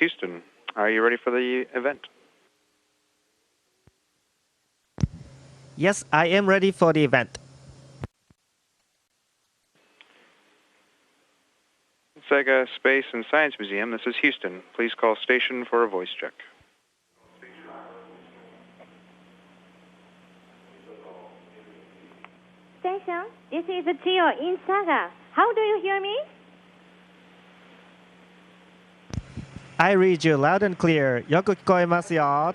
Houston, are you ready for the event? Yes, I am ready for the event. Sega Space and Science Museum, this is Houston. Please call station for a voice check. Station, this is Tio in Saga. How do you hear me? I read you loud and clear. よく聞こえますよ。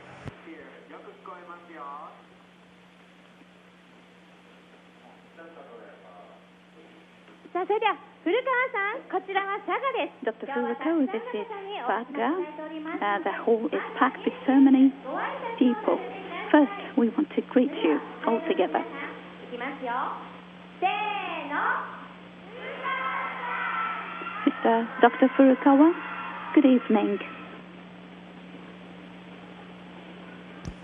さあ、それでは古川さん、こちらは佐賀です。Dr. Furukawa, this is Saga. The hall is packed with so many people. First, we want to greet you all together. いきますよ。せーの。Mr. Dr. Furukawa, good evening.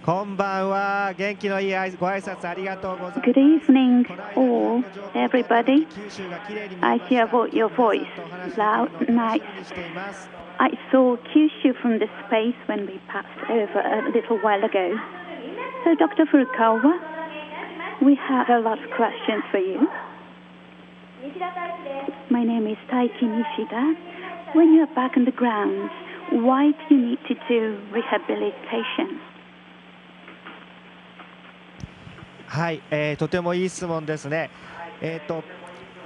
こんばんは。元気のいいご挨拶ありがとうございます。Good evening, all, everybody. I hear your voice, loud, nice. I saw Kyushu from the space when we passed over a little while ago. So, Dr. Furukawa, we have a lot of questions for you. My name is Taiki Nishida. When you are back on the ground, why do you need to do rehabilitation? はい、とてもいい質問ですね。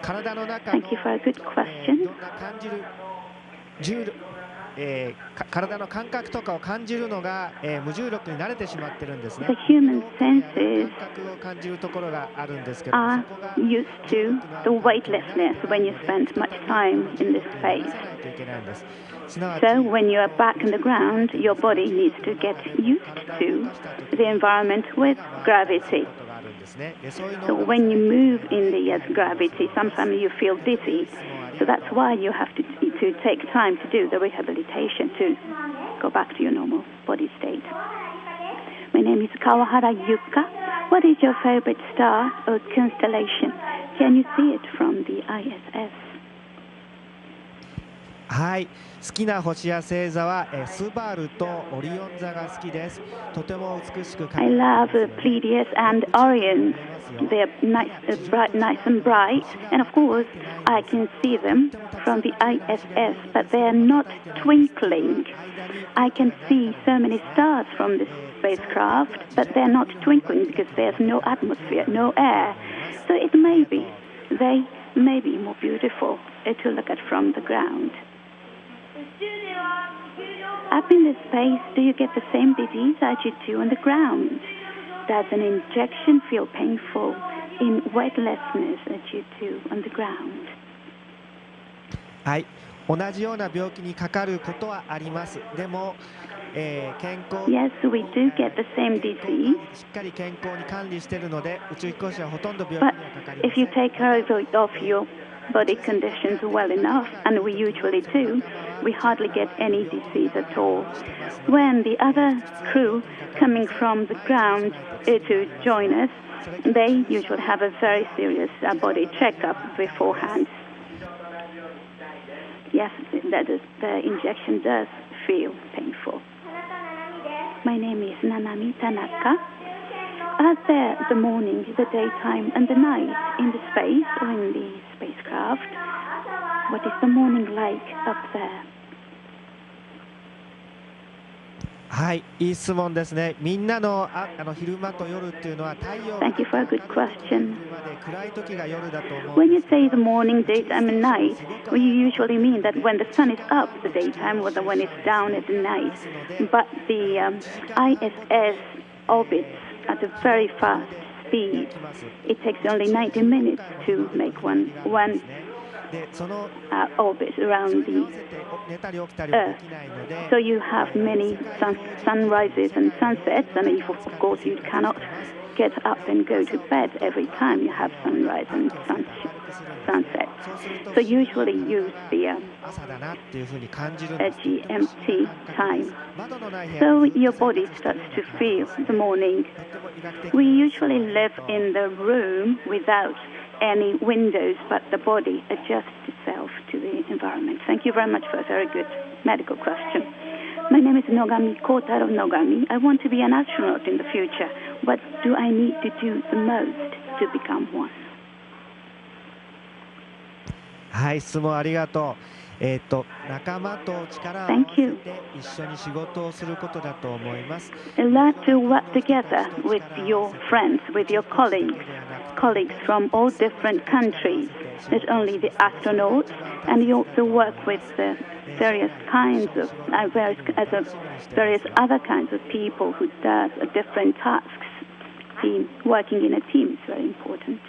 体の中の Thank you for a good question. いろんな感じる重力、体の感覚とかを感じるのが、無重力に慣れてしまってるんですね。The human senses 感覚を感じるところがあるんですけど、 are used to the weightlessness when you spend much time in this space. So when you are back on the ground, your body needs to get used to the environment with gravity. So when you move in the gravity, sometimes you feel dizzy. So that's why you have to take time to do the rehabilitation to go back to your normal body state. My name is Kawahara Yuka. What is your favorite star or constellation? Can you see it from the ISS? はい、好きな星や星座はスバルとオリオン座が好きです。とても美しく I love Pleiades and Orion. They're nice and bright. And of course, I can see them from the ISS, but they're not twinkling. I can see so many stars from the spacecraft, but they're not twinkling because there's no atmosphere, no air. So they may be more beautiful to look at from the ground. Up in the space, do you get the same disease as you do on the ground? Does an injection feel painful in weightlessness as you do on the ground? はい、同じような病気にかかることはあります。でも、健康 Yes, we do get the same disease. しっかり健康に管理しているので、宇宙飛行士はほとんど病気 But にはかかりま if せ you ん。 take care of your body conditions well enough, and we usually do, we hardly get any disease at all. When the other crew coming from the ground to join us, they usually have a very serious body checkup beforehand. Yes, the injection does feel painful. My name is Nanami Tanaka. Are there the morning, the daytime, and the night in the space or in the spacecraft? What is the morning like up there? はい、いい質問ですね。みんなの昼間と夜っていうのは太陽 Thank you for a good question. 暗い時が夜だと思う。 When you say the morning, daytime, and night, well, you usually mean that when the sun is up, the daytime, or when it's down at the night. But the ISS orbits at a very fast speed. It takes only 90 minutes to make one orbit around the Earth. So you have many sunrises and sunsets, and of course you cannot get up and go to bed every time you have sunrise and sunset. So usually use the GMT time. So your body starts to feel the morning. We usually live in the room without any windows, but the body adjusts itself to the environment. Thank you very much for a very good medical question. My name is Nogami, Kotaro Nogami. I want to be an astronaut in the future. What do I need to do the most to become one? はい、質問ありがとう。仲間と力を合わせて一緒に仕事をすることだと思います。Learn to work together with your friends, with your colleagues from all different countries, not only the astronauts, and you also work with various other kinds of people who does different tasks. Working in a team is very important.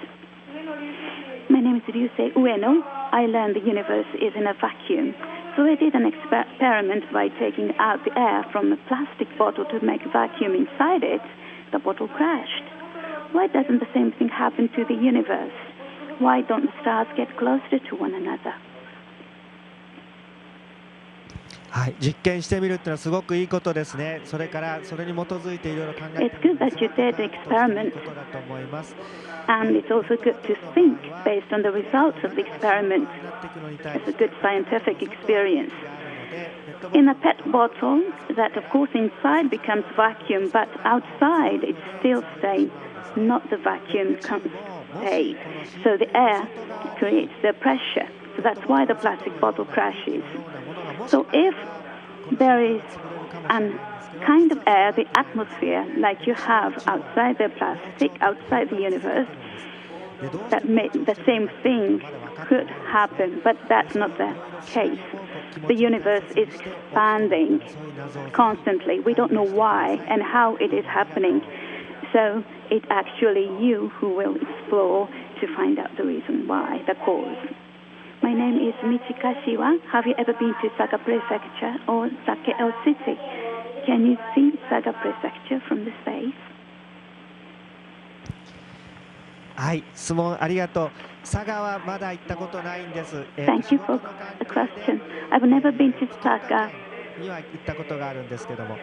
My name is Ryusei Ueno. I learned the universe is in a vacuum. So I did an experiment by taking out the air from a plastic bottle to make a vacuum inside it. The bottle crashed. Why doesn't the same thing happen to the universe? Why don't the stars get closer to one another? はい、実験してみるっていうのはすごくいいことですね。それからそれに基づいていろいろ考えてみることだと思います。And it's also good to think based on the results of the experiment. It's a good scientific experience. In a PET bottle, that of course inside becomes vacuum, but outside it still stays not the vacuum state. So the air creates the pressure. So that's why the plastic bottle crashes. So if there is a kind of air, the atmosphere, like you have outside the plastic, outside the universe, that the same thing could happen, but that's not the case. The universe is expanding constantly. We don't know why and how it is happening. So it's actually you who will explore to find out the reason why, the cause. My name is Michikashiwa. Have you ever been to Saga Prefecture or Takeo City? Can you see Saga Prefecture from the space? はい、質問ありがとう。佐賀はまだ行ったことないんです。Thank you for the question. I've never been to Saga. には行ったことがあるんですけども。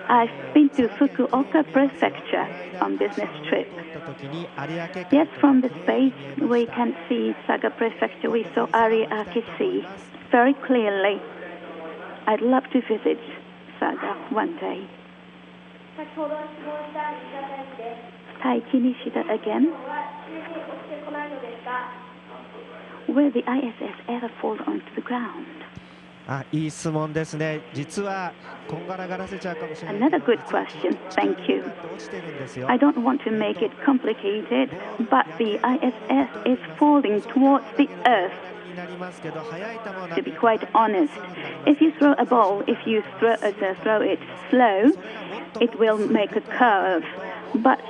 I've been to Fukuoka Prefecture on business trip. Yes, from the space we can see Saga Prefecture. We saw Ariake Sea very clearly. I'd love to visit Saga one day. Taiki Nishida again. Will the ISS ever fall onto the ground? いい質問ですね。実はこんがらがらせちゃうかもしれない。 Another good question. Thank you. I don't want to make it complicated, but the ISS is falling towards the Earth. To be quite honest, if you throw a ball, if you throw it slow, it will make a curve. But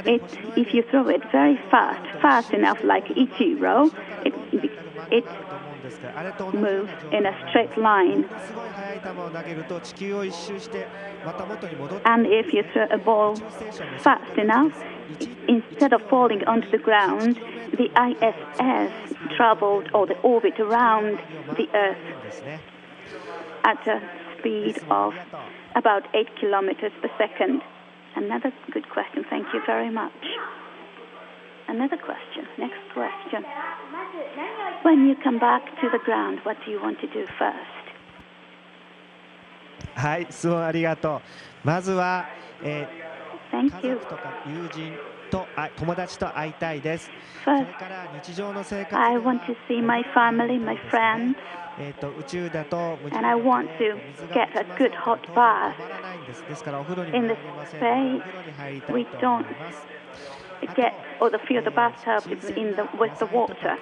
if you throw it very fast enough, like Ichiro, it moves in a straight line. And if you throw a ball fast enough, instead of falling onto the ground, the ISS traveled or the orbit around the Earth at a speed of about 8 kilometers per second. Another good question. Thank you very much. Another question. Next question. When you come back to the ground, what do you want to do first? はい、質問ありがとう。まずは、家 Thank you. 族とか友人と友達と会いたいです。そ First, れから日常の生活で I は want to see my family, my friends, 宇宙だと無重 and I 力 want で to 水が get a good hot た bath. まらないんです。ですからお風呂に In も the 入れませんので、お space, 風呂に入りた we いと思い don't ます。 get or fill the bathtub with the water.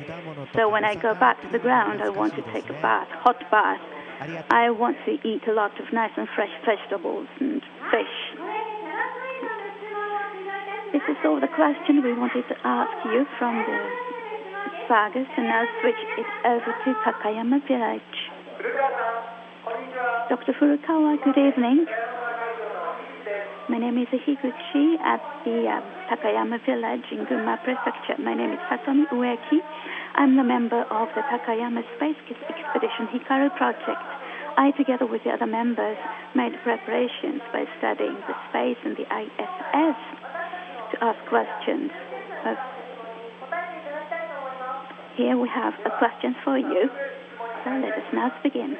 So when I go back to the ground, I want to take a bath, hot bath. I want to eat a lot of nice and fresh vegetables and fish. This is all the question we wanted to ask you from the saga. So now switch it over to Takayama village. Dr. Furukawa, good evening. My name is Higuchi at the Takayama village in Gunma Prefecture. My name is Satomi Ueki. I'm the member of the Takayama Space Expedition Hikaru project. I, together with the other members, made preparations by studying the space and the ISS to ask questions. Here we have a question for you. So let us now begin.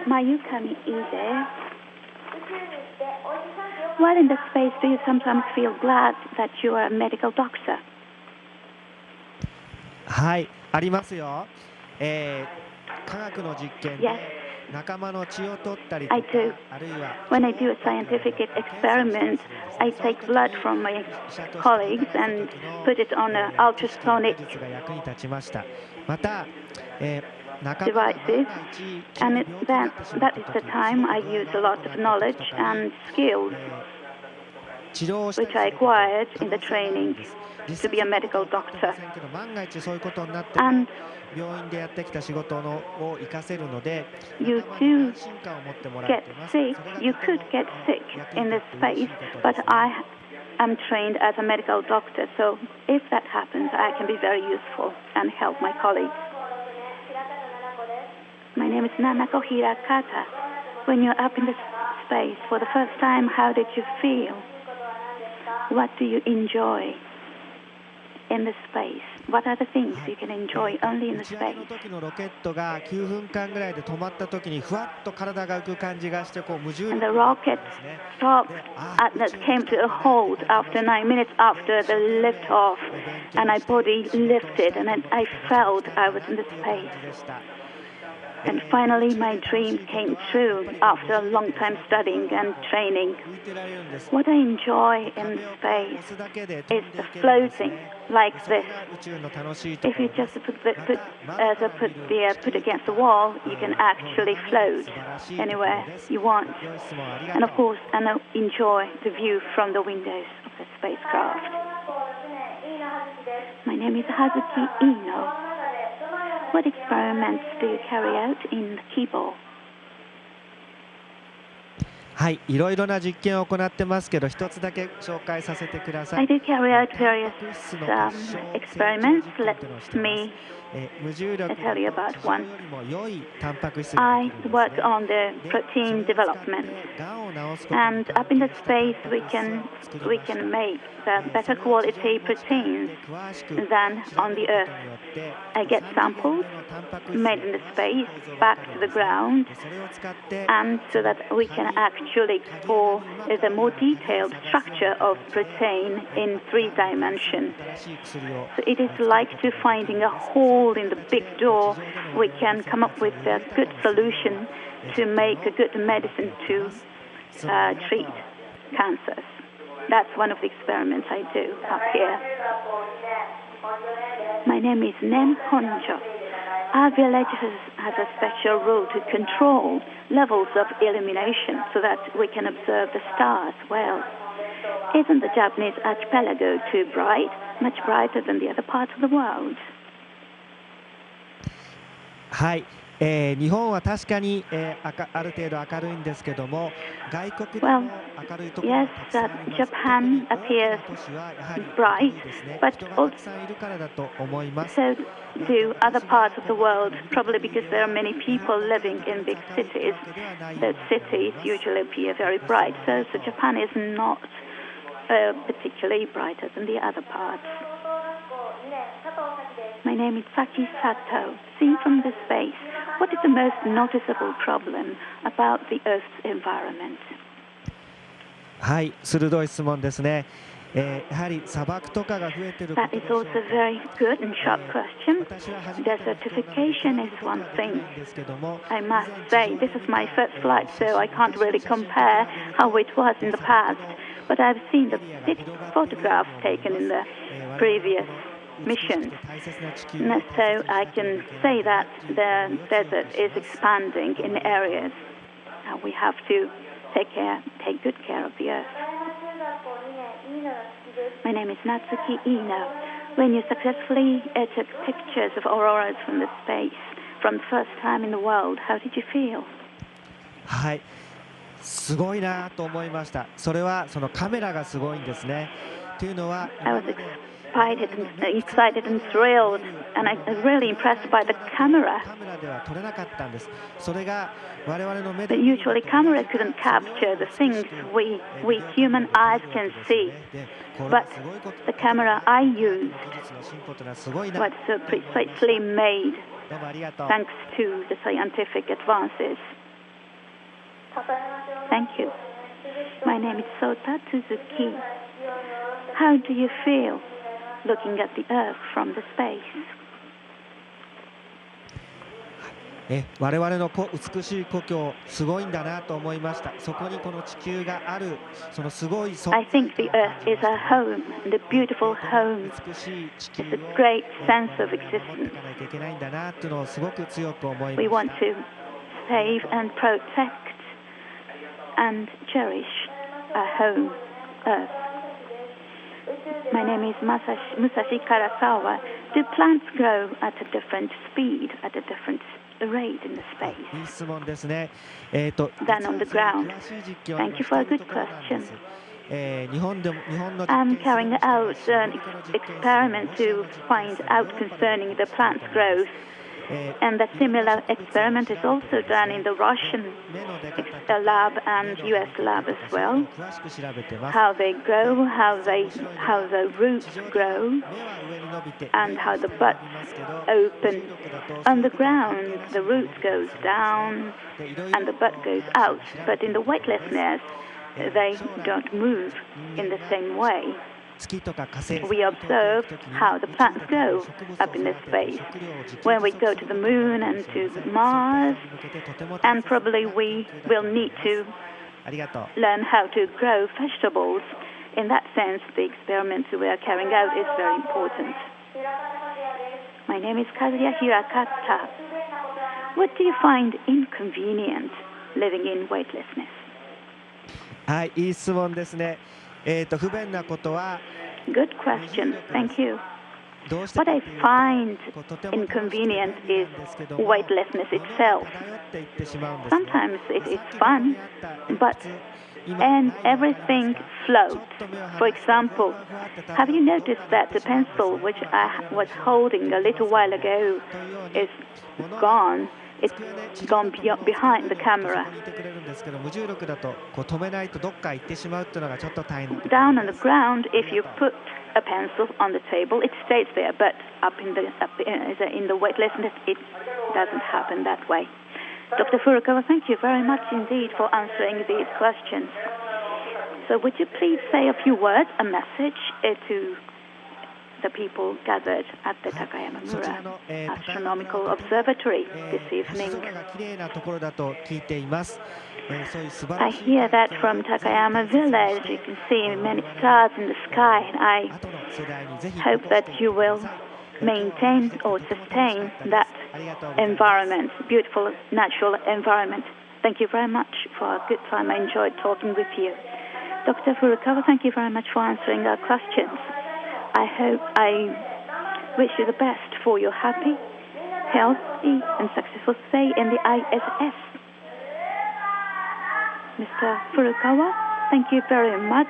Mayukami Ide. While in the space, do you sometimes feel glad that you are a medical doctor? はい、ありますよ。科学の実験 Yes, で仲間の血を取ったりと I か do. あるいは When I do a scientific experiment, I take blood from my colleagues and put it on an ultrasonic 技術が役に立ちました。また、仲間が万が devices, 一急 and に病気になってしまっ that た is the 時 time I use a lot of knowledge and skills 治療をしたり which I すること acquired 可 in 能 the 性があるん training です。 to be a medical 実際 doctor. ませんけど万が一そういうことになっても And 病院でやってきた仕事を活かせるので you 仲間に do 安心感を持ってもら get っています。 sick. それが You とても could get sick 役に in 立 this って嬉し space, いこと but ですね。 I am trained as a medical doctor, so if that happens, I can be very useful and help my colleagues. My name is Nanako Hirakata. When you're up in the space for the first time, how did you feel? What do you enjoy in the space? What are the things you can enjoy only in the 打ち上げ space? の時のロケットが9分間ぐらいで止まった時にふわっと体が浮く感じがしてこう無重 And 力 the になったん rocket ですね。 stopped で、that came to a halt after 9 minutes after the liftoff, and my body lifted, and I felt I was in the space. And finally, my dream came true after a long time studying and training. What I enjoy in space is the floating like this. If you just put against the wall, you can actually float anywhere you want. And of course, and enjoy the view from the windows of the spacecraft. My name is Hazuki Ino. What experiments do you carry out in the keyboard? はい、いろいろな実験を行ってますけど、一つだけ紹介させてくださ I い。 do carry out タン various パク質の結晶 experiments. 成長実験というのをしてい Let ます me 無重力 tell you だと about 地上 one. よりも良いタンパク質が I できるんです work ね。 on the で、それ protein を使って development. がんを治すことに And 関 up in the 係したタ space, ンパ we ク質を can 作り we ました。 can make そ the れ better を地上 quality に持ち帰っ proteins て詳しく than 調 on べ the るこ Earth. とによって I get 3次元 samples でのタンパク質 made in the の space 構造が back 分か to る the んですね。 ground, でそれを使って and so that we can actually explore the more detailed structure of protein in 3 dimensions. 新しい薬を So it is like to finding a hole in the big door. We can come up with a good solution to make a good medicine to treat cancers. That's one of the experiments I do up here. My name is Nen Honjo. Our village has a special rule to control levels of illumination so that we can observe the stars well. Isn't the Japanese archipelago too bright, much brighter than the other parts of the world? はい、日本は確かに、ある程度明るいんですけども、外国でも明るいところが Yes, たくさんあります。 Japan 特に大きな appears 都市はやはり bright, 明るいですね。 but 人がたくさんいるからだと思います。 so do other parts of the world, probably because there are many people living in big cities. Those cities usually appear very bright, so Japan is not particularly brighter than the other parts. My name is Saki Sato. Seen from the space, what is the most noticeable problem about the Earth's environment? はい、鋭い質問ですね。やはり砂漠とかが増えているこ That と is でしょう also か。 a very good and sharp question. 私は初めての人なので Desertification is one 比較できない thing. んですけども、 I must say, this is my first flight, so I can't really compare how it was in the past. But I've seen the photographs taken in the previous missions. So I can say that the desert is expanding in areas. We have to take good care of the earth. My name is Natsuki Ino. When you successfully took pictures of auroras from the space, from the first time in the world, how did you feel? はい、すごいなと思いました。それはそのカメラがすごいんですね。というのは、 I was excited and thrilled, and I was really impressed by the camera. カメラでは撮れなかったんです。それが我々の目 But で見る usually camera couldn't capture the things we human eyes can see. で、これは But すごいこと the camera I used 技術の進歩というのはすごいな。 was so precisely made どうもありがとう。 thanks to the scientific advances. Thank you. My name is Sota Tsuzuki. How do you feel looking at the Earth from the space? 我々の美しい故郷すごいんだなと思いました。そこにこの地球があるそのすごい存在 I think the Earth is a home, and a beautiful home. 美しい地球を It's a great sense of 守ってい existence. かないといけないんだなっていうのをすごく強く思いま We した。 want to save and protect and cherish our home, Earth. My name is Musashi Karasawa. Do plants grow at a different speed, at a different rate in the space いい質問ですね。than on the ground? 詳しい実験を Thank you for a good question. 日本の I'm carrying out an experiment to find out concerning the plant's growth. And a similar experiment is also done in the Russian lab and US lab as well. How they grow, how the roots grow, and how the buds open. On the ground, the roots goes down and the bud goes out. But in the weightlessness, they don't move in the same way. We observe how the plants grow up in the space. When we go to the moon and to Mars, and probably we will need to learn how to grow vegetables. In that sense, the experiment we are carrying out is very important. My name is Kazuya Hirakata. What do you find inconvenient living in weightlessness? はい、いい質問ですね。不便なことは Good question. Thank you. どうして What I find inconvenient is weightlessness itself. Sometimes it is fun, but and everything floats. For example, have you noticed that the pencil which I was holding a little while ago is gone? It's gone behind the camera. Down on the ground, if you put a pencil on the table, it stays there, but up in the weightlessness, it doesn't happen that way. Dr. Furukawa, thank you very much indeed for answering these questions. So would you please say a few words, a message to the people gathered at the Takayama Astronomical Observatory this evening? I hear that from Takayama Village you can see many stars in the sky, and I hope that you will maintain or sustain that environment, beautiful natural environment. Thank you very much for a good time. I enjoyed talking with you. Dr. Furukawa, thank you very much for answering our questions. I wish you the best for your happy, healthy, and successful stay in the ISS. Mr. Furukawa, thank you very much.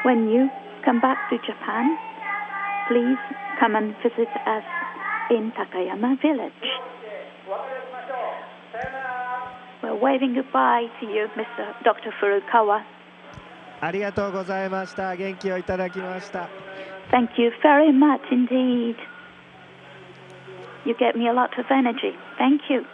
When you come back to Japan, please come and visit us in Takayama Village. We're waving goodbye to you, Dr. Furukawa. ありがとうございました。元気をいただきました。Thank you very much indeed. You get me a lot of energy. Thank you.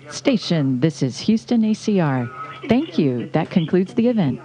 Station, this is Houston ACR. Thank you. That concludes the event.